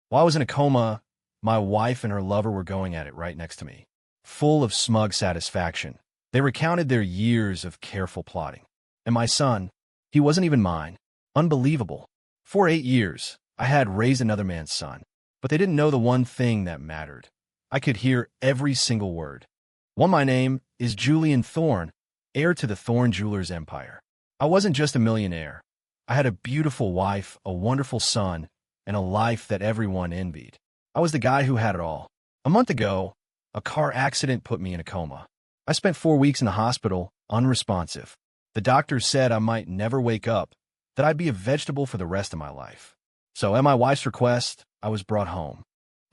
While I was in a coma, my wife and her lover were going at it right next to me, full of smug satisfaction. They recounted their years of careful plotting. And my son, he wasn't even mine. Unbelievable. For 8 years, I had raised another man's son, but they didn't know the one thing that mattered. I could hear every single word. One, my name is Julian Thorne, heir to the Thorne Jewelers empire. I wasn't just a millionaire. I had a beautiful wife, a wonderful son, and a life that everyone envied. I was the guy who had it all. A month ago, a car accident put me in a coma. I spent 4 weeks in the hospital, unresponsive. The doctors said I might never wake up, that I'd be a vegetable for the rest of my life. So at my wife's request, I was brought home.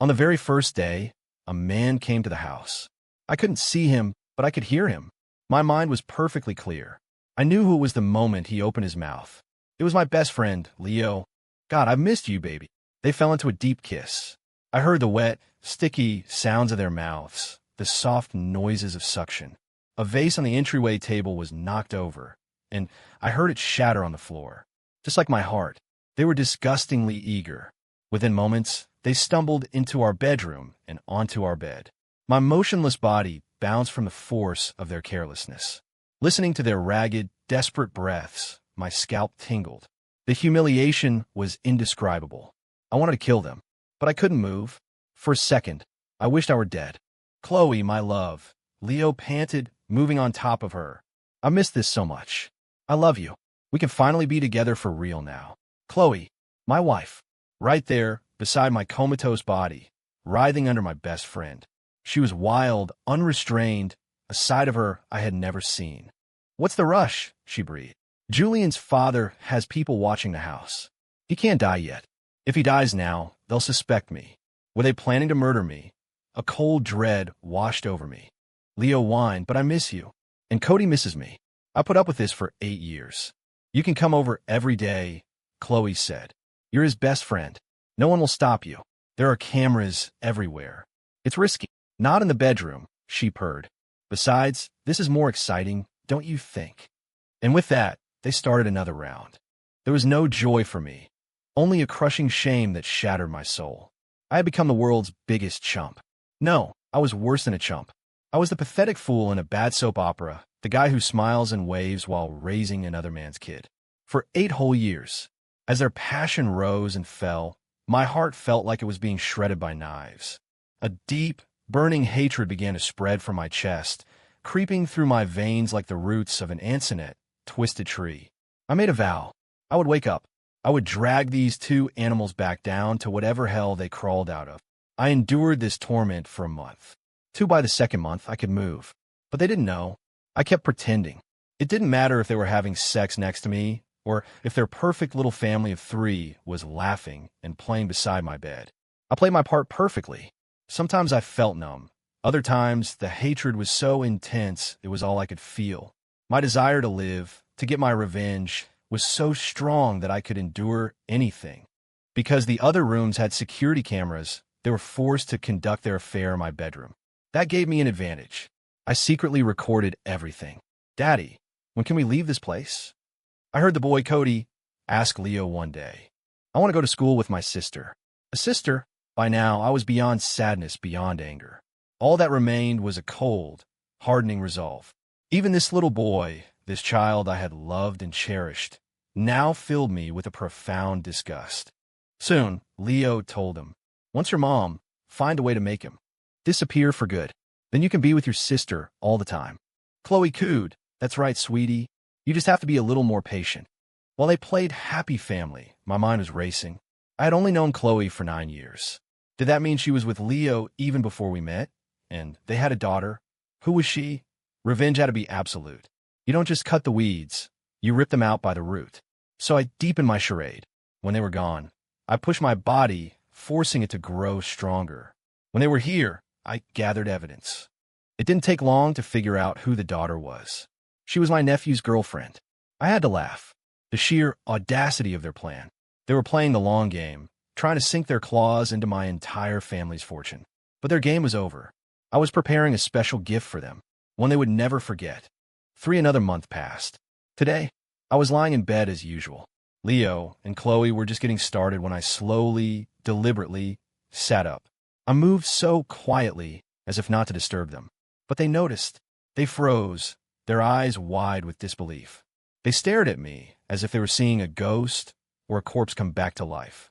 On the very first day, a man came to the house. I couldn't see him, but I could hear him. My mind was perfectly clear. I knew who it was the moment he opened his mouth. It was my best friend, Leo. God, I've missed you, baby. They fell into a deep kiss. I heard the wet, sticky sounds of their mouths, the soft noises of suction. A vase on the entryway table was knocked over, and I heard it shatter on the floor. Just like my heart, they were disgustingly eager. Within moments, they stumbled into our bedroom and onto our bed. My motionless body bounced from the force of their carelessness. Listening to their ragged, desperate breaths, my scalp tingled. The humiliation was indescribable. I wanted to kill them, but I couldn't move. For a second, I wished I were dead. Chloe, my love, Leo panted, moving on top of her. I miss this so much. I love you. We can finally be together for real now. Chloe, my wife, right there, beside my comatose body, writhing under my best friend. She was wild, unrestrained, a side of her I had never seen. What's the rush? She breathed. Julian's father has people watching the house. He can't die yet. If he dies now, they'll suspect me. Were they planning to murder me? A cold dread washed over me. Leo whined, but I miss you. And Cody misses me. I put up with this for 8 years. You can come over every day, Chloe said. You're his best friend. No one will stop you. There are cameras everywhere. It's risky. Not in the bedroom, she purred. Besides, this is more exciting, don't you think? And with that, they started another round. There was no joy for me, only a crushing shame that shattered my soul. I had become the world's biggest chump. No, I was worse than a chump. I was the pathetic fool in a bad soap opera, the guy who smiles and waves while raising another man's kid. For 8 whole years, as their passion rose and fell, my heart felt like it was being shredded by knives. A deep, burning hatred began to spread from my chest, creeping through my veins like the roots of an ancient, twisted tree. I made a vow. I would wake up. I would drag these 2 animals back down to whatever hell they crawled out of. I endured this torment for a month. 2 by the second month, I could move. But they didn't know. I kept pretending. It didn't matter if they were having sex next to me, or if their perfect little family of 3 was laughing and playing beside my bed. I played my part perfectly. Sometimes I felt numb. Other times, the hatred was so intense it was all I could feel. My desire to live, to get my revenge, was so strong that I could endure anything. Because the other rooms had security cameras, they were forced to conduct their affair in my bedroom. That gave me an advantage. I secretly recorded everything. Daddy, when can we leave this place? I heard the boy Cody ask Leo one day. I want to go to school with my sister. A sister? By now, I was beyond sadness, beyond anger. All that remained was a cold, hardening resolve. Even this little boy, this child I had loved and cherished, now filled me with a profound disgust. Soon, Leo told him, once your mom, find a way to make him disappear for good. Then you can be with your sister all the time. Chloe cooed, that's right, sweetie. You just have to be a little more patient. While they played happy family, my mind was racing. I had only known Chloe for 9 years. Did that mean she was with Leo even before we met? And they had a daughter. Who was she? Revenge had to be absolute. You don't just cut the weeds, you rip them out by the root. So I deepened my charade. When they were gone, I pushed my body, forcing it to grow stronger. When they were here, I gathered evidence. It didn't take long to figure out who the daughter was. She was my nephew's girlfriend. I had to laugh. The sheer audacity of their plan. They were playing the long game, trying to sink their claws into my entire family's fortune. But their game was over. I was preparing a special gift for them, one they would never forget. 3 another month passed. Today, I was lying in bed as usual. Leo and Chloe were just getting started when I slowly, deliberately sat up. I moved so quietly, as if not to disturb them. But they noticed. They froze, their eyes wide with disbelief. They stared at me, as if they were seeing a ghost or a corpse come back to life.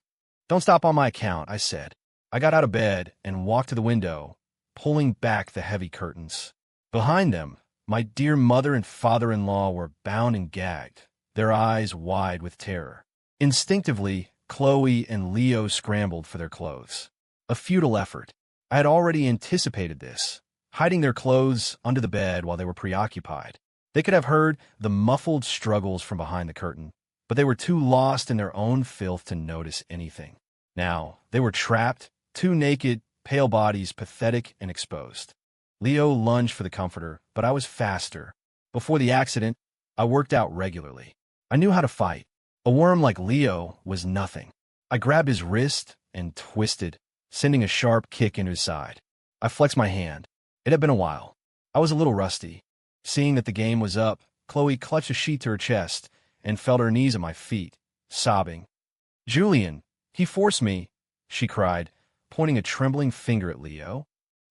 "Don't stop on my account," I said. I got out of bed and walked to the window, pulling back the heavy curtains. Behind them, my dear mother and father-in-law were bound and gagged, their eyes wide with terror. Instinctively, Chloe and Leo scrambled for their clothes. A futile effort. I had already anticipated this, hiding their clothes under the bed while they were preoccupied. They could have heard the muffled struggles from behind the curtain, but they were too lost in their own filth to notice anything. Now, they were trapped, two naked, pale bodies, pathetic and exposed. Leo lunged for the comforter, but I was faster. Before the accident, I worked out regularly. I knew how to fight. A worm like Leo was nothing. I grabbed his wrist and twisted, sending a sharp kick into his side. I flexed my hand. It had been a while. I was a little rusty. Seeing that the game was up, Chloe clutched a sheet to her chest and fell to her knees at my feet, sobbing. "Julian, he forced me," she cried, pointing a trembling finger at Leo.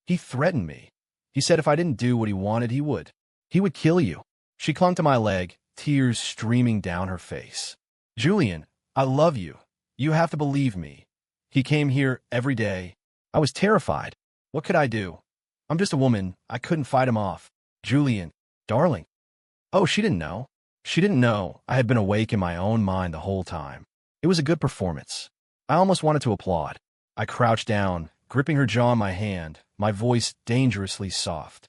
"He threatened me. He said if I didn't do what he wanted, he would. He would kill you." She clung to my leg, tears streaming down her face. "Julian, I love you. You have to believe me. He came here every day." I was terrified. What could I do? I'm just a woman. I couldn't fight him off. "Julian, darling." Oh, she didn't know. She didn't know I had been awake in my own mind the whole time. It was a good performance. I almost wanted to applaud. I crouched down, gripping her jaw in my hand, my voice dangerously soft.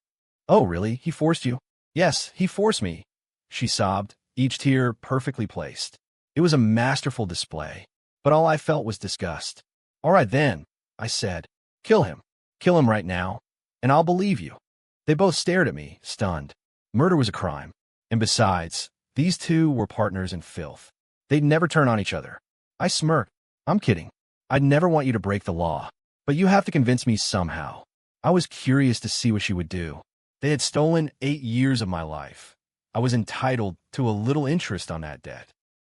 "Oh, really? He forced you?" "Yes, he forced me," she sobbed, each tear perfectly placed. It was a masterful display, but all I felt was disgust. "All right then," I said. "Kill him. Kill him right now, and I'll believe you." They both stared at me, stunned. Murder was a crime. And besides, these two were partners in filth. They'd never turn on each other. I smirked. "I'm kidding. I'd never want you to break the law. But you have to convince me somehow." I was curious to see what she would do. They had stolen 8 years of my life. I was entitled to a little interest on that debt.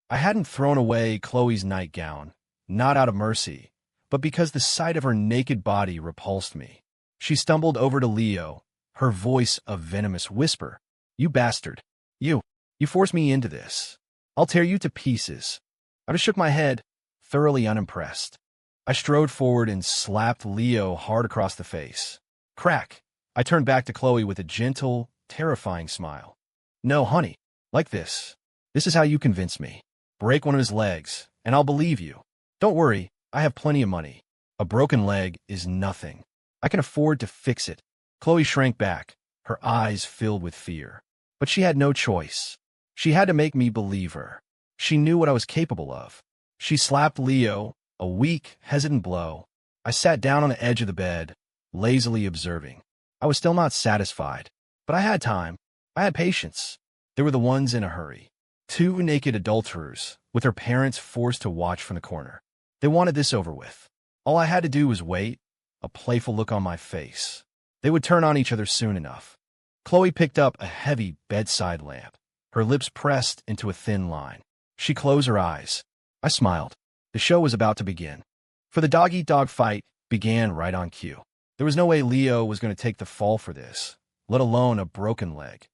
I hadn't thrown away Chloe's nightgown, not out of mercy, but because the sight of her naked body repulsed me. She stumbled over to Leo, her voice a venomous whisper. "You bastard. You forced me into this. I'll tear you to pieces." I just shook my head, thoroughly unimpressed. I strode forward and slapped Leo hard across the face. Crack! I turned back to Chloe with a gentle, terrifying smile. "No, honey. Like this. This is how you convince me. Break one of his legs, and I'll believe you. Don't worry, I have plenty of money. A broken leg is nothing. I can afford to fix it." Chloe shrank back, her eyes filled with fear. But she had no choice. She had to make me believe her. She knew what I was capable of. She slapped Leo, a weak, hesitant blow. I sat down on the edge of the bed, lazily observing. I was still not satisfied, but I had time. I had patience. There were the ones in a hurry. 2 naked adulterers, with their parents forced to watch from the corner. They wanted this over with. All I had to do was wait, a playful look on my face. They would turn on each other soon enough. Chloe picked up a heavy bedside lamp, her lips pressed into a thin line. She closed her eyes. I smiled. The show was about to begin. For the dog-eat-dog fight began right on cue. There was no way Leo was going to take the fall for this, let alone a broken leg.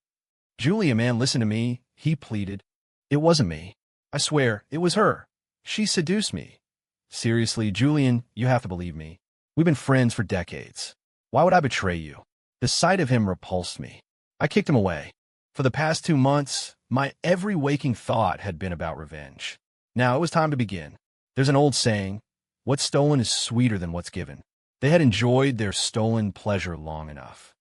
"Julia, man, listen to me," he pleaded. "It wasn't me. I swear, it was her. She seduced me. Seriously, Julian, you have to believe me. We've been friends for decades. Why would I betray you?" The sight of him repulsed me. I kicked him away. For the past 2 months, my every waking thought had been about revenge. Now it was time to begin. There's an old saying, what's stolen is sweeter than what's given. They had enjoyed their stolen pleasure long enough.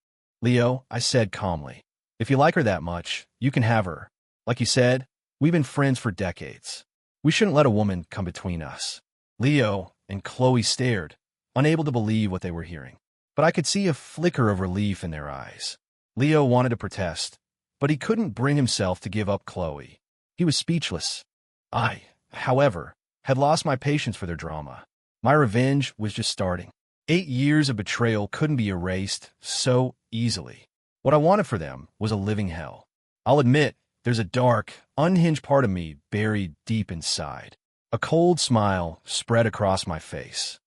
"Leo," I said calmly, "if you like her that much, you can have her. Like you said, we've been friends for decades. We shouldn't let a woman come between us." Leo and Chloe stared, unable to believe what they were hearing. But I could see a flicker of relief in their eyes. Leo wanted to protest, but he couldn't bring himself to give up Chloe. He was speechless. I, however, had lost my patience for their drama. My revenge was just starting. 8 years of betrayal couldn't be erased so easily. What I wanted for them was a living hell. I'll admit, there's a dark, unhinged part of me buried deep inside. A cold smile spread across my face.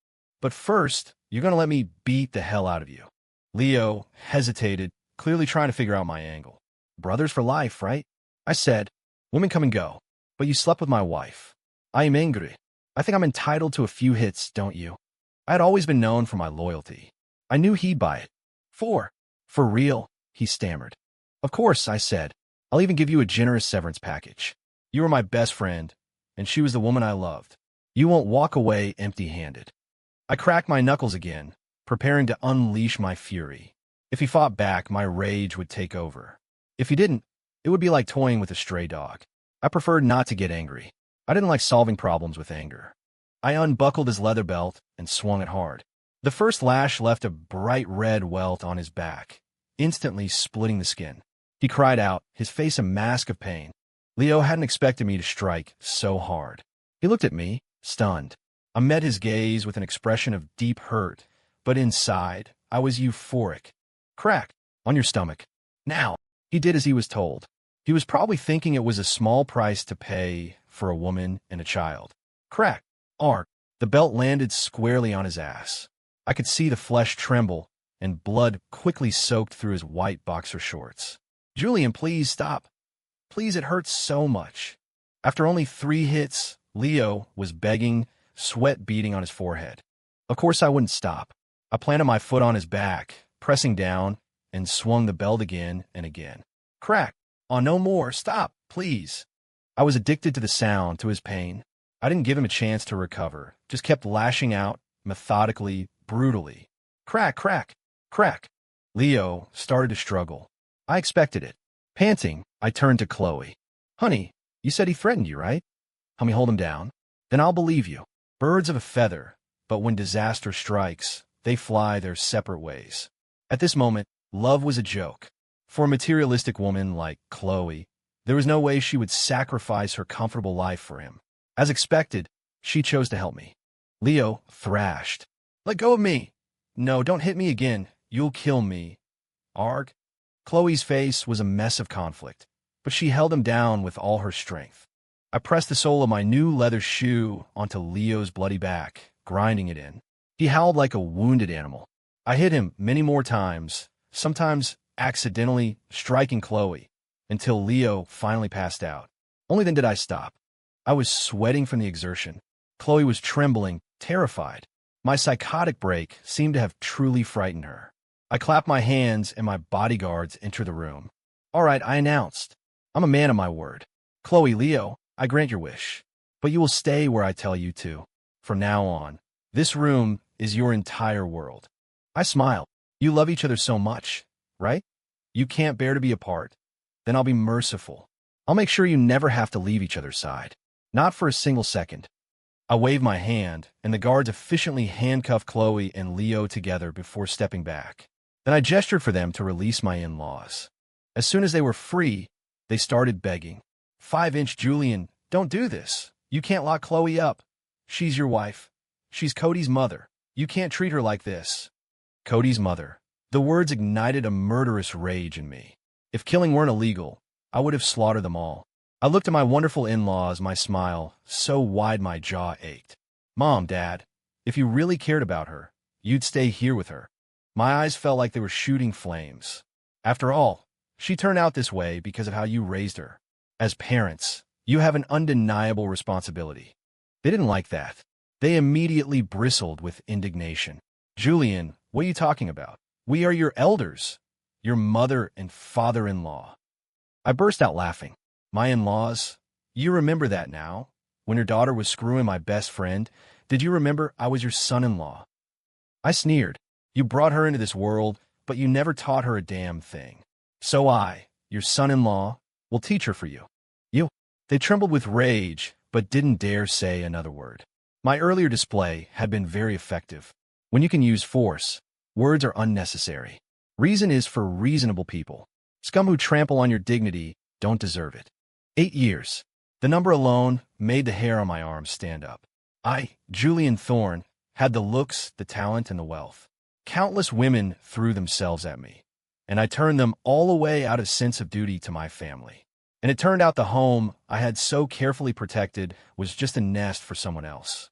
But first, you're going to let me beat the hell out of you. Leo hesitated, clearly trying to figure out my angle. Brothers for life, right? I said, women come and go, but you slept with my wife. I am angry. I think I'm entitled to a few hits, don't you? I had always been known for my loyalty. I knew he'd buy it. For real, he stammered. Of course, I said. I'll even give you a generous severance package. You were my best friend, and she was the woman I loved. You won't walk away empty-handed. I cracked my knuckles again, preparing to unleash my fury. If he fought back, my rage would take over. If he didn't, it would be like toying with a stray dog. I preferred not to get angry. I didn't like solving problems with anger. I unbuckled his leather belt and swung it hard. The first lash left a bright red welt on his back, instantly splitting the skin. He cried out, his face a mask of pain. Leo hadn't expected me to strike so hard. He looked at me, stunned. I met his gaze with an expression of deep hurt, but inside, I was euphoric. Crack, on your stomach. Now. He did as he was told. He was probably thinking it was a small price to pay for a woman and a child. Crack. Arc. The belt landed squarely on his ass. I could see the flesh tremble, and blood quickly soaked through his white boxer shorts. Julian, please stop. Please, it hurts so much. After only 3 hits, Leo was begging, sweat beading on his forehead. Of course I wouldn't stop. I planted my foot on his back, pressing down, and swung the belt again and again. Crack. Oh, no more. Stop, please. I was addicted to the sound, to his pain. I didn't give him a chance to recover, just kept lashing out, methodically, brutally. Crack, crack, crack. Leo started to struggle. I expected it. Panting, I turned to Chloe. Honey, you said he threatened you, right? Help me hold him down. Then I'll believe you. Birds of a feather, but when disaster strikes, they fly their separate ways. At this moment, love was a joke. For a materialistic woman like Chloe, there was no way she would sacrifice her comfortable life for him. As expected, she chose to help me. Leo thrashed. Let go of me. No, don't hit me again. You'll kill me. Arg. Chloe's face was a mess of conflict, but she held him down with all her strength. I pressed the sole of my new leather shoe onto Leo's bloody back, grinding it in. He howled like a wounded animal. I hit him many more times, sometimes accidentally striking Chloe, until Leo finally passed out. Only then did I stop. I was sweating from the exertion. Chloe was trembling, terrified. My psychotic break seemed to have truly frightened her. I clapped my hands and my bodyguards entered the room. All right, I announced. I'm a man of my word. Chloe, Leo, I grant your wish. But you will stay where I tell you to. From now on, this room is your entire world. I smiled. You love each other so much, right? You can't bear to be apart. Then I'll be merciful. I'll make sure you never have to leave each other's side. Not for a single second. I waved my hand, and the guards efficiently handcuffed Chloe and Leo together before stepping back. Then I gestured for them to release my in-laws. As soon as they were free, they started begging. 5-inch Julian, don't do this. You can't lock Chloe up. She's your wife. She's Cody's mother. You can't treat her like this. Cody's mother. The words ignited a murderous rage in me. If killing weren't illegal, I would have slaughtered them all. I looked at my wonderful in-laws, my smile so wide my jaw ached. Mom, Dad, if you really cared about her, you'd stay here with her. My eyes felt like they were shooting flames. After all, she turned out this way because of how you raised her. As parents, you have an undeniable responsibility. They didn't like that. They immediately bristled with indignation. Julian, what are you talking about? We are your elders, your mother and father-in-law. I burst out laughing. My in-laws, you remember that now? When your daughter was screwing my best friend, did you remember I was your son-in-law? I sneered. You brought her into this world, but you never taught her a damn thing. So I, your son-in-law, will teach her for you. You. They trembled with rage, but didn't dare say another word. My earlier display had been very effective. When you can use force, words are unnecessary. Reason is for reasonable people. Scum who trample on your dignity don't deserve it. 8 years. The number alone made the hair on my arms stand up. I, Julian Thorne, had the looks, the talent, and the wealth. Countless women threw themselves at me, and I turned them all away out of sense of duty to my family. And it turned out the home I had so carefully protected was just a nest for someone else.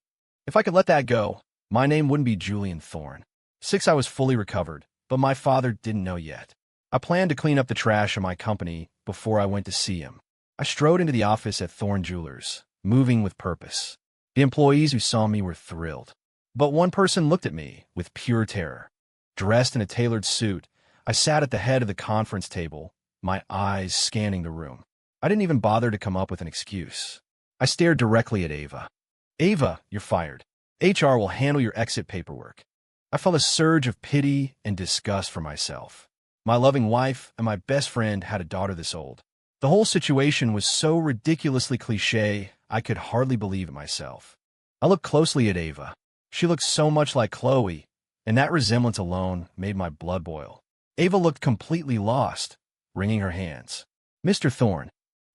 If I could let that go, My name wouldn't be Julian Thorne. 6, I was fully recovered, but my father didn't know yet. I planned to clean up the trash in my company before I went to see him. I strode into the office at Thorne Jewelers, moving with purpose. The employees who saw me were thrilled. But one person looked at me with pure terror. Dressed in a tailored suit, I sat at the head of the conference table, my eyes scanning the room. I didn't even bother to come up with an excuse. I stared directly at Ava. Ava, you're fired. HR will handle your exit paperwork. I felt a surge of pity and disgust for myself. My loving wife and my best friend had a daughter this old. The whole situation was so ridiculously cliché, I could hardly believe it myself. I looked closely at Ava. She looked so much like Chloe, and that resemblance alone made my blood boil. Ava looked completely lost, wringing her hands. Mr. Thorne,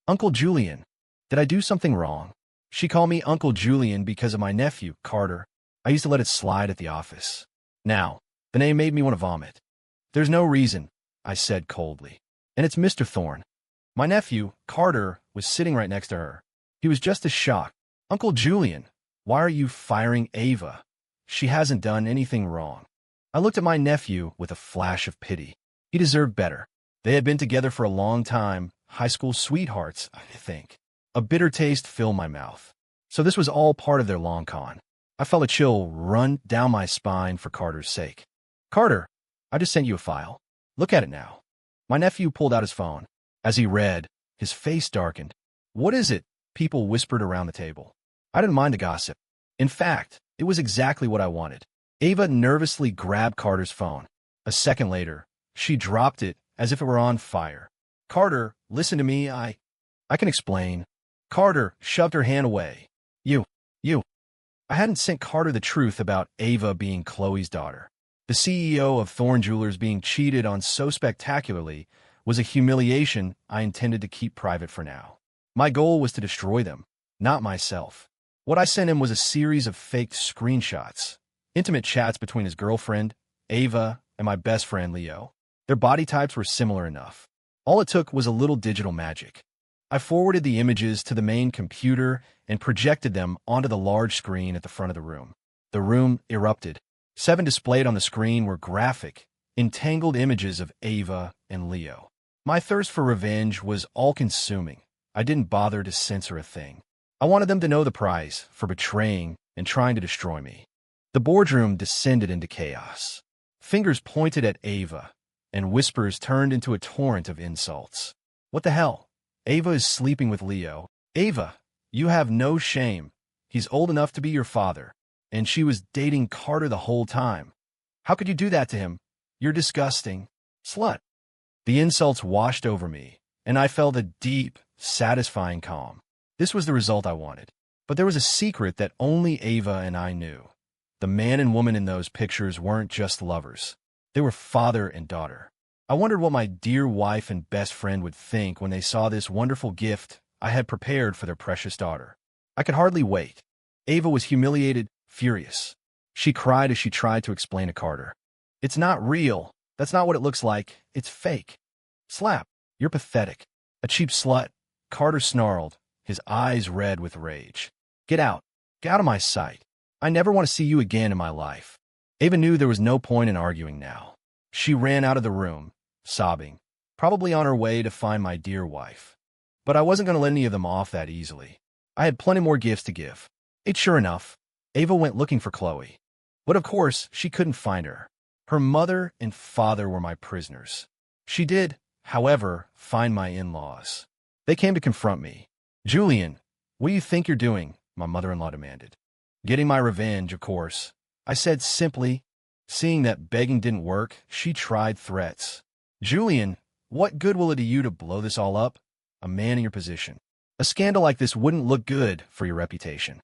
Uncle Julian, did I do something wrong? She called me Uncle Julian because of my nephew, Carter. I used to let it slide at the office. Now, the name made me want to vomit. There's no reason, I said coldly. And it's Mr. Thorne. My nephew, Carter, was sitting right next to her. He was just as shocked. Uncle Julian, why are you firing Ava? She hasn't done anything wrong. I looked at my nephew with a flash of pity. He deserved better. They had been together for a long time, high school sweethearts, I think. A bitter taste filled my mouth. So this was all part of their long con. I felt a chill run down my spine for Carter's sake. Carter, I just sent you a file. Look at it now. My nephew pulled out his phone. As he read, his face darkened. What is it? People whispered around the table. I didn't mind the gossip. In fact, it was exactly what I wanted. Ava nervously grabbed Carter's phone. A second later, she dropped it as if it were on fire. Carter, listen to me, I can explain. Carter shoved her hand away. You. I hadn't sent Carter the truth about Ava being Chloe's daughter. The CEO of Thorne Jewelers being cheated on so spectacularly was a humiliation I intended to keep private for now. My goal was to destroy them, not myself. What I sent him was a series of faked screenshots, intimate chats between his girlfriend, Ava, and my best friend, Leo. Their body types were similar enough. All it took was a little digital magic. I forwarded the images to the main computer and projected them onto the large screen at the front of the room. The room erupted. 7 displayed on the screen were graphic, entangled images of Ava and Leo. My thirst for revenge was all-consuming. I didn't bother to censor a thing. I wanted them to know the price for betraying and trying to destroy me. The boardroom descended into chaos. Fingers pointed at Ava, and whispers turned into a torrent of insults. What the hell? Ava is sleeping with Leo. Ava, you have no shame. He's old enough to be your father. And she was dating Carter the whole time. How could you do that to him? You're disgusting. Slut. The insults washed over me, and I felt a deep, satisfying calm. This was the result I wanted. But there was a secret that only Ava and I knew. The man and woman in those pictures weren't just lovers. They were father and daughter. I wondered what my dear wife and best friend would think when they saw this wonderful gift I had prepared for their precious daughter. I could hardly wait. Ava was humiliated, furious. She cried as she tried to explain to Carter. It's not real. That's not what it looks like. It's fake. Slap. You're pathetic. A cheap slut. Carter snarled, his eyes red with rage. Get out. Get out of my sight. I never want to see you again in my life. Ava knew there was no point in arguing now. She ran out of the room, sobbing, probably on her way to find my dear wife. But I wasn't going to let any of them off that easily. I had plenty more gifts to give. Sure enough, Ava went looking for Chloe. But of course, she couldn't find her. Her mother and father were my prisoners. She did, however, find my in-laws. They came to confront me. Julian, what do you think you're doing? My mother-in-law demanded. Getting my revenge, of course. I said simply. Seeing that begging didn't work, she tried threats. Julian, what good will it do you to blow this all up? A man in your position. A scandal like this wouldn't look good for your reputation.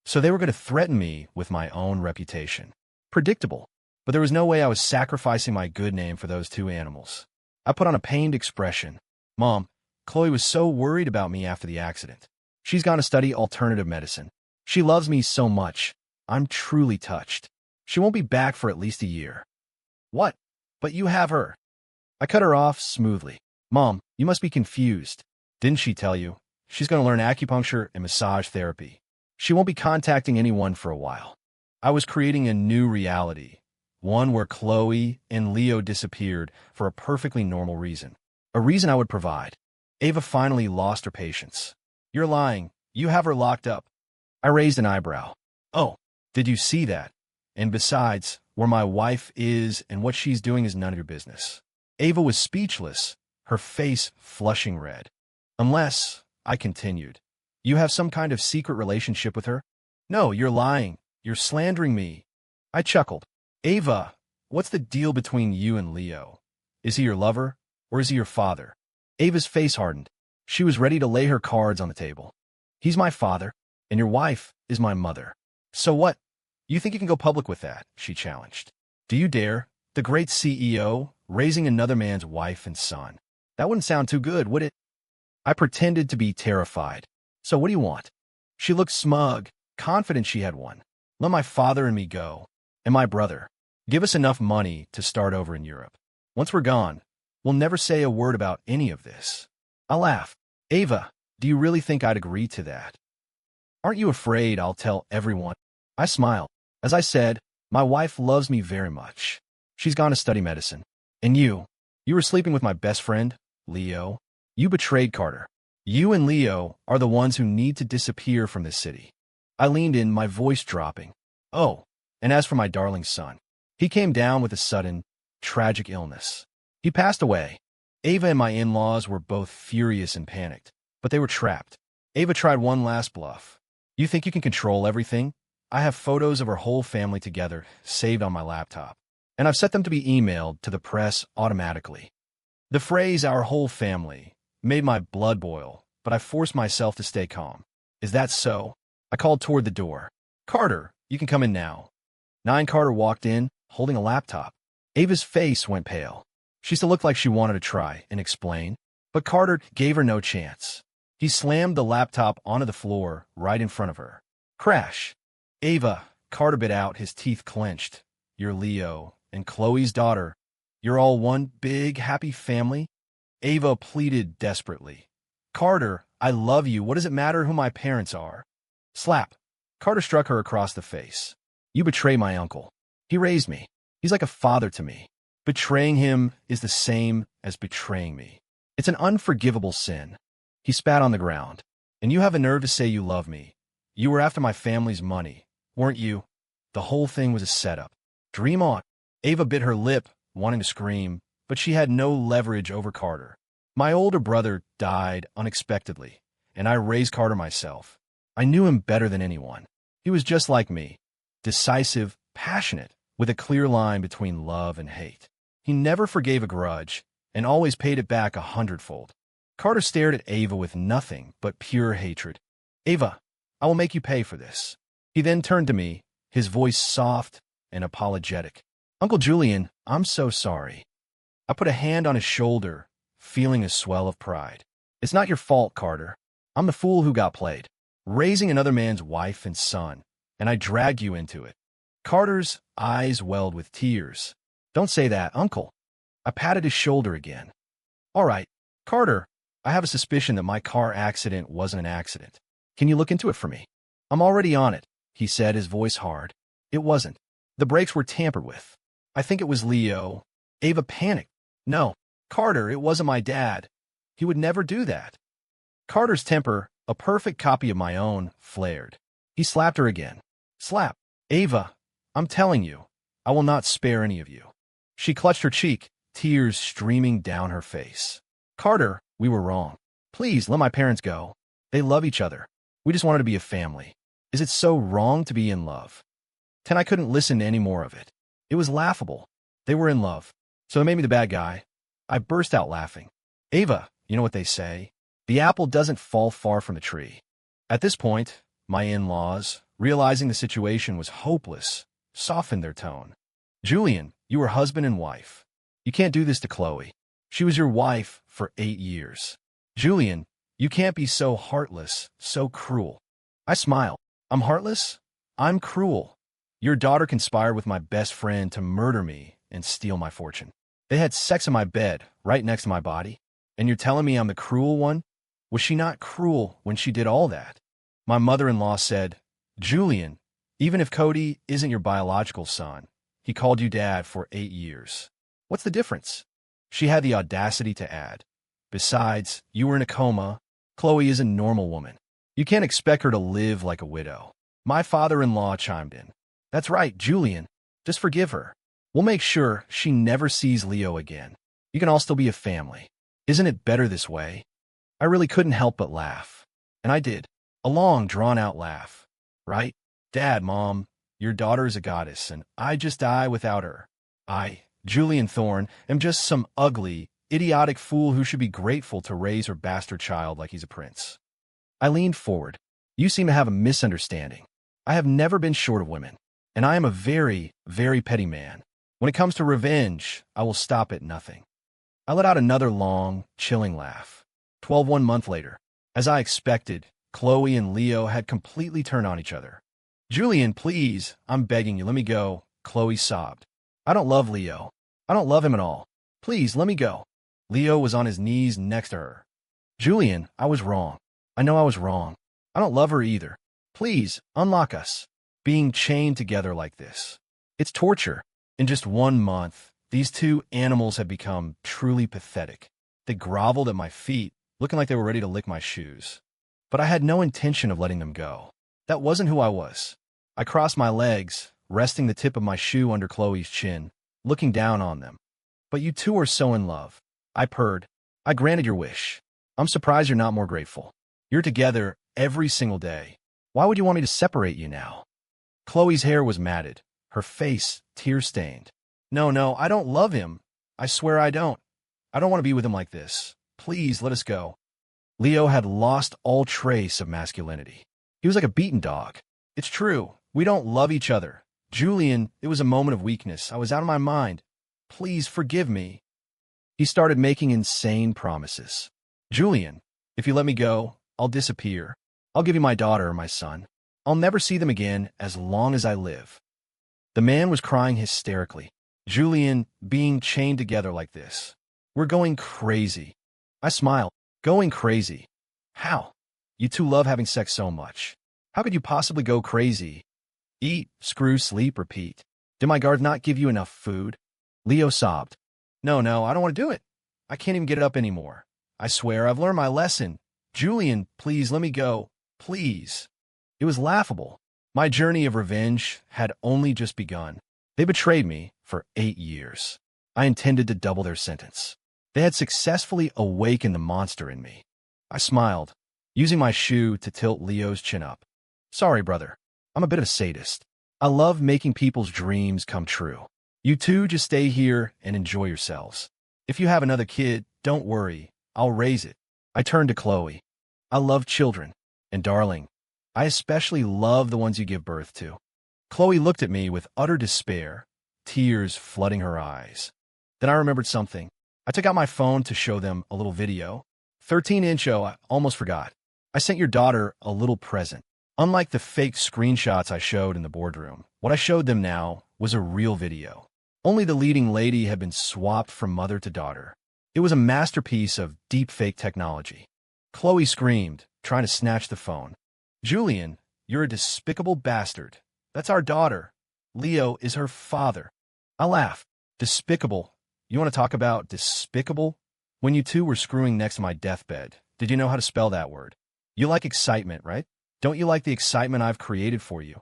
So they were going to threaten me with my own reputation. Predictable. But there was no way I was sacrificing my good name for those two animals. I put on a pained expression. Mom, Chloe was so worried about me after the accident. She's gone to study alternative medicine. She loves me so much. I'm truly touched. She won't be back for at least a year. What? But you have her. I cut her off smoothly. Mom, you must be confused. Didn't she tell you? She's going to learn acupuncture and massage therapy. She won't be contacting anyone for a while. I was creating a new reality, one where Chloe and Leo disappeared for a perfectly normal reason. A reason I would provide. Ava finally lost her patience. You're lying. You have her locked up. I raised an eyebrow. Oh, did you see that? And besides, where my wife is and what she's doing is none of your business. Ava was speechless, her face flushing red. Unless, I continued, you have some kind of secret relationship with her? No, you're lying. You're slandering me. I chuckled. Ava, what's the deal between you and Leo? Is he your lover, or is he your father? Ava's face hardened. She was ready to lay her cards on the table. He's my father, and your wife is my mother. So what? You think you can go public with that? She challenged. Do you dare? The great CEO, raising another man's wife and son. That wouldn't sound too good, would it? I pretended to be terrified. So what do you want? She looked smug, confident she had won. Let my father and me go. And my brother. Give us enough money to start over in Europe. Once we're gone, we'll never say a word about any of this. I laughed. Ava, do you really think I'd agree to that? Aren't you afraid I'll tell everyone? I smiled. As I said, my wife loves me very much. She's gone to study medicine. And you were sleeping with my best friend, Leo. You betrayed Carter. You and Leo are the ones who need to disappear from this city. I leaned in, my voice dropping. Oh, and as for my darling son, he came down with a sudden, tragic illness. He passed away. Ava and my in-laws were both furious and panicked, but they were trapped. Ava tried one last bluff. You think you can control everything? I have photos of our whole family together, saved on my laptop, and I've set them to be emailed to the press automatically. The phrase, our whole family, made my blood boil, but I forced myself to stay calm. Is that so? I called toward the door. Carter, you can come in now. Carter walked in, holding a laptop. Ava's face went pale. She still looked like she wanted to try and explain, but Carter gave her no chance. He slammed the laptop onto the floor right in front of her. Crash. Ava, Carter bit out, his teeth clenched. You're Leo and Chloe's daughter. You're all one big, happy family? Ava pleaded desperately. Carter, I love you. What does it matter who my parents are? Slap. Carter struck her across the face. You betray my uncle. He raised me. He's like a father to me. Betraying him is the same as betraying me. It's an unforgivable sin. He spat on the ground. And you have a nerve to say you love me. You were after my family's money, weren't you? The whole thing was a setup. Dream on. Ava bit her lip, wanting to scream, but she had no leverage over Carter. My older brother died unexpectedly, and I raised Carter myself. I knew him better than anyone. He was just like me, decisive, passionate, with a clear line between love and hate. He never forgave a grudge, and always paid it back 100-fold. Carter stared at Ava with nothing but pure hatred. Ava, I will make you pay for this. He then turned to me, his voice soft and apologetic. Uncle Julian, I'm so sorry. I put a hand on his shoulder, feeling a swell of pride. It's not your fault, Carter. I'm the fool who got played, raising another man's wife and son, and I dragged you into it. Carter's eyes welled with tears. Don't say that, Uncle. I patted his shoulder again. All right, Carter, I have a suspicion that my car accident wasn't an accident. Can you look into it for me? I'm already on it, he said, his voice hard. It wasn't. The brakes were tampered with. I think it was Leo. Ava panicked. No, Carter, it wasn't my dad. He would never do that. Carter's temper, a perfect copy of my own, flared. He slapped her again. Slap. Ava, I'm telling you, I will not spare any of you. She clutched her cheek, tears streaming down her face. Carter, we were wrong. Please let my parents go. They love each other. We just wanted to be a family. Is it so wrong to be in love? Then I couldn't listen to any more of it. It was laughable. They were in love. So it made me the bad guy. I burst out laughing. Ava, you know what they say? The apple doesn't fall far from the tree. At this point, my in-laws, realizing the situation was hopeless, softened their tone. Julian, you were husband and wife. You can't do this to Chloe. She was your wife for 8 years. Julian, you can't be so heartless, so cruel. I smiled. I'm heartless? I'm cruel. Your daughter conspired with my best friend to murder me and steal my fortune. They had sex in my bed, right next to my body. And you're telling me I'm the cruel one? Was she not cruel when she did all that? My mother-in-law said, Julian, Even if Cody isn't your biological son, he called you dad for 8 years. What's the difference? She had the audacity to add. Besides, you were in a coma. Chloe is a normal woman. You can't expect her to live like a widow. My father-in-law chimed in. That's right, Julian. Just forgive her. We'll make sure she never sees Leo again. You can all still be a family. Isn't it better this way? I really couldn't help but laugh. And I did. A long, drawn-out laugh. Right? Dad, Mom, your daughter is a goddess, and I just die without her. I, Julian Thorne, am just some ugly, idiotic fool who should be grateful to raise her bastard child like he's a prince. I leaned forward. You seem to have a misunderstanding. I have never been short of women, and I am a very, very petty man. When it comes to revenge, I will stop at nothing. I let out another long, chilling laugh. 1 month later, as I expected, Chloe and Leo had completely turned on each other. Julian, please, I'm begging you, let me go, Chloe sobbed. I don't love Leo. I don't love him at all. Please, let me go. Leo was on his knees next to her. Julian, I was wrong. I know I was wrong. I don't love her either. Please, unlock us. Being chained together like this. It's torture. In just 1 month, these two animals had become truly pathetic. They groveled at my feet, looking like they were ready to lick my shoes. But I had no intention of letting them go. That wasn't who I was. I crossed my legs, resting the tip of my shoe under Chloe's chin, looking down on them. But you two are so in love. I purred. I granted your wish. I'm surprised you're not more grateful. You're together every single day. Why would you want me to separate you now? Chloe's hair was matted, her face tear-stained. No, I don't love him. I swear I don't. I don't want to be with him like this. Please, let us go. Leo had lost all trace of masculinity. He was like a beaten dog. It's true. We don't love each other. Julian, it was a moment of weakness. I was out of my mind. Please forgive me. He started making insane promises. Julian, if you let me go, I'll disappear. I'll give you my daughter or my son. I'll never see them again as long as I live. The man was crying hysterically. Julian, being chained together like this. We're going crazy. I smiled. Going crazy. How? You two love having sex so much. How could you possibly go crazy? Eat, screw, sleep, repeat. Did my guard not give you enough food? Leo sobbed. No, I don't want to do it. I can't even get it up anymore. I swear I've learned my lesson. Julian, please let me go. Please. It was laughable. My journey of revenge had only just begun. They betrayed me for 8 years. I intended to double their sentence. They had successfully awakened the monster in me. I smiled, using my shoe to tilt Leo's chin up. Sorry, brother. I'm a bit of a sadist. I love making people's dreams come true. You two just stay here and enjoy yourselves. If you have another kid, don't worry. I'll raise it. I turned to Chloe. I love children. And darling, I especially love the ones you give birth to. Chloe looked at me with utter despair, tears flooding her eyes. Then I remembered something. I took out my phone to show them a little video. 13-inch, I almost forgot. I sent your daughter a little present. Unlike the fake screenshots I showed in the boardroom, what I showed them now was a real video. Only the leading lady had been swapped from mother to daughter. It was a masterpiece of deepfake technology. Chloe screamed, trying to snatch the phone. Julian, you're a despicable bastard. That's our daughter. Leo is her father. I laughed. Despicable. You want to talk about despicable? When you two were screwing next to my deathbed, did you know how to spell that word? You like excitement, right? Don't you like the excitement I've created for you?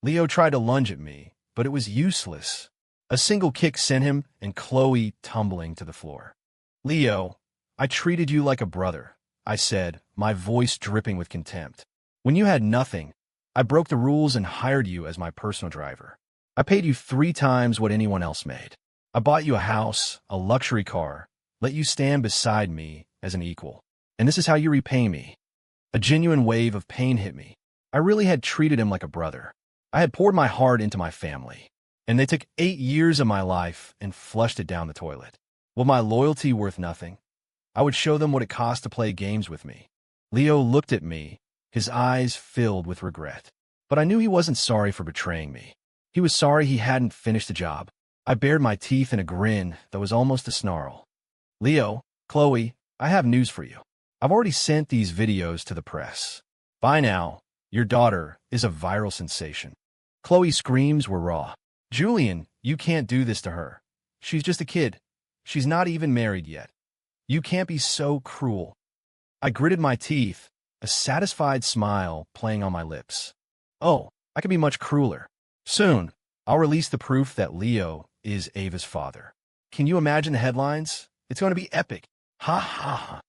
Leo tried to lunge at me, but it was useless. A single kick sent him and Chloe tumbling to the floor. Leo, I treated you like a brother, I said, my voice dripping with contempt. When you had nothing, I broke the rules and hired you as my personal driver. I paid you 3 times what anyone else made. I bought you a house, a luxury car, let you stand beside me as an equal. And this is how you repay me. A genuine wave of pain hit me. I really had treated him like a brother. I had poured my heart into my family. And they took 8 years of my life and flushed it down the toilet. Was my loyalty worth nothing? I would show them what it cost to play games with me. Leo looked at me, his eyes filled with regret. But I knew he wasn't sorry for betraying me. He was sorry he hadn't finished the job. I bared my teeth in a grin that was almost a snarl. Leo, Chloe, I have news for you. I've already sent these videos to the press. By now, your daughter is a viral sensation. Chloe's screams were raw. Julian, you can't do this to her. She's just a kid. She's not even married yet. You can't be so cruel. I gritted my teeth, a satisfied smile playing on my lips. Oh, I can be much crueler. Soon, I'll release the proof that Leo is Ava's father. Can you imagine the headlines? It's going to be epic. Ha ha ha.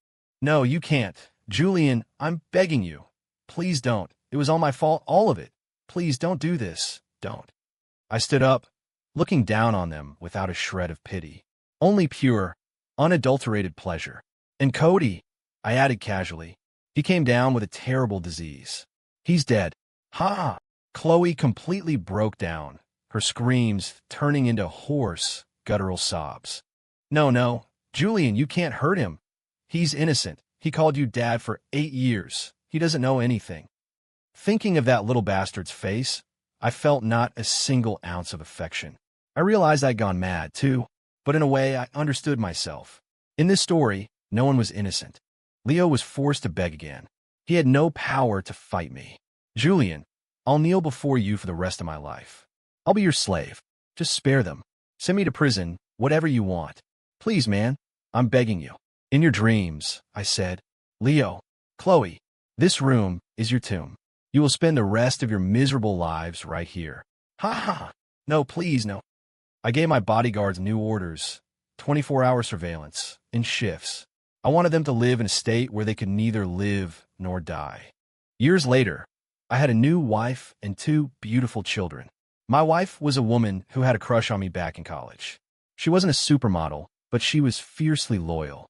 No, you can't. Julian, I'm begging you. Please don't. It was all my fault, all of it. Please don't do this. Don't. I stood up, looking down on them without a shred of pity. Only pure, unadulterated pleasure. And Cody, I added casually, he came down with a terrible disease. He's dead. Ha! Chloe completely broke down, her screams turning into hoarse, guttural sobs. No, no, Julian, you can't hurt him. He's innocent. He called you dad for 8 years. He doesn't know anything. Thinking of that little bastard's face, I felt not a single ounce of affection. I realized I'd gone mad, too, but in a way I understood myself. In this story, no one was innocent. Leo was forced to beg again. He had no power to fight me. Julian, I'll kneel before you for the rest of my life. I'll be your slave. Just spare them. Send me to prison, whatever you want. Please, man, I'm begging you. In your dreams, I said. Leo, Chloe, this room is your tomb. You will spend the rest of your miserable lives right here. Ha ha. No, please, no. I gave my bodyguards new orders, 24-hour surveillance, in shifts. I wanted them to live in a state where they could neither live nor die. Years later, I had a new wife and 2 beautiful children. My wife was a woman who had a crush on me back in college. She wasn't a supermodel, but she was fiercely loyal.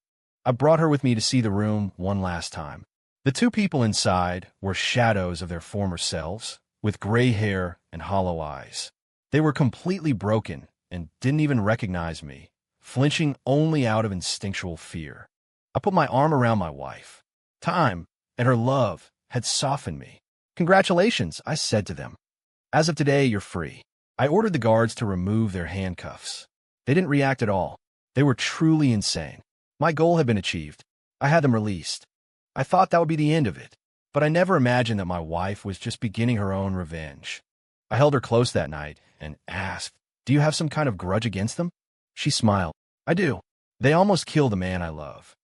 I brought her with me to see the room one last time. The 2 people inside were shadows of their former selves, with gray hair and hollow eyes. They were completely broken and didn't even recognize me, flinching only out of instinctual fear. I put my arm around my wife. Time and her love had softened me. Congratulations, I said to them. As of today, you're free. I ordered the guards to remove their handcuffs. They didn't react at all. They were truly insane. My goal had been achieved. I had them released. I thought that would be the end of it, but I never imagined that my wife was just beginning her own revenge. I held her close that night and asked, "Do you have some kind of grudge against them?" She smiled. "I do. They almost killed the man I love."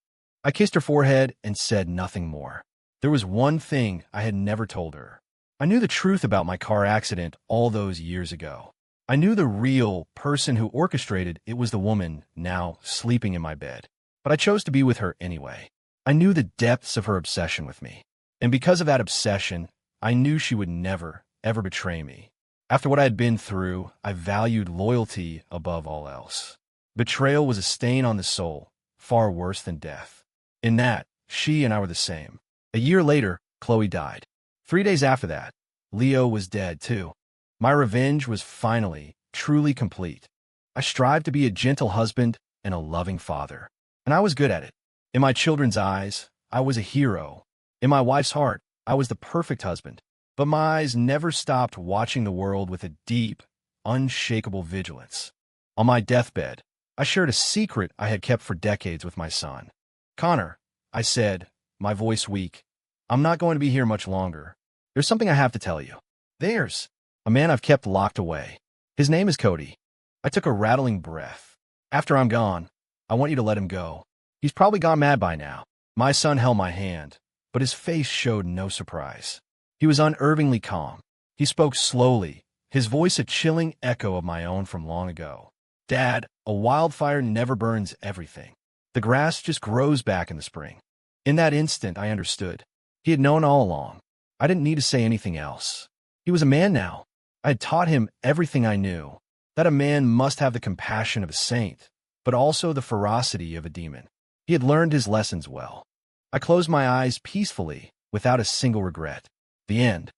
I kissed her forehead and said nothing more. There was one thing I had never told her. I knew the truth about my car accident all those years ago. I knew the real person who orchestrated it was the woman now sleeping in my bed, but I chose to be with her anyway. I knew the depths of her obsession with me, and because of that obsession, I knew she would never, ever betray me. After what I had been through, I valued loyalty above all else. Betrayal was a stain on the soul, far worse than death. In that, she and I were the same. A year later, Chloe died. 3 days after that, Leo was dead too. My revenge was finally, truly complete. I strived to be a gentle husband and a loving father, and I was good at it. In my children's eyes, I was a hero. In my wife's heart, I was the perfect husband. But my eyes never stopped watching the world with a deep, unshakable vigilance. On my deathbed, I shared a secret I had kept for decades with my son. "Connor," I said, my voice weak, "I'm not going to be here much longer. There's something I have to tell you." "There's a man I've kept locked away. His name is Cody." I took a rattling breath. "After I'm gone, I want you to let him go. He's probably gone mad by now." My son held my hand, but his face showed no surprise. He was unervingly calm. He spoke slowly, his voice a chilling echo of my own from long ago. "Dad, a wildfire never burns everything. The grass just grows back in the spring." In that instant, I understood. He had known all along. I didn't need to say anything else. He was a man now. I had taught him everything I knew, that a man must have the compassion of a saint, but also the ferocity of a demon. He had learned his lessons well. I closed my eyes peacefully, without a single regret. The end.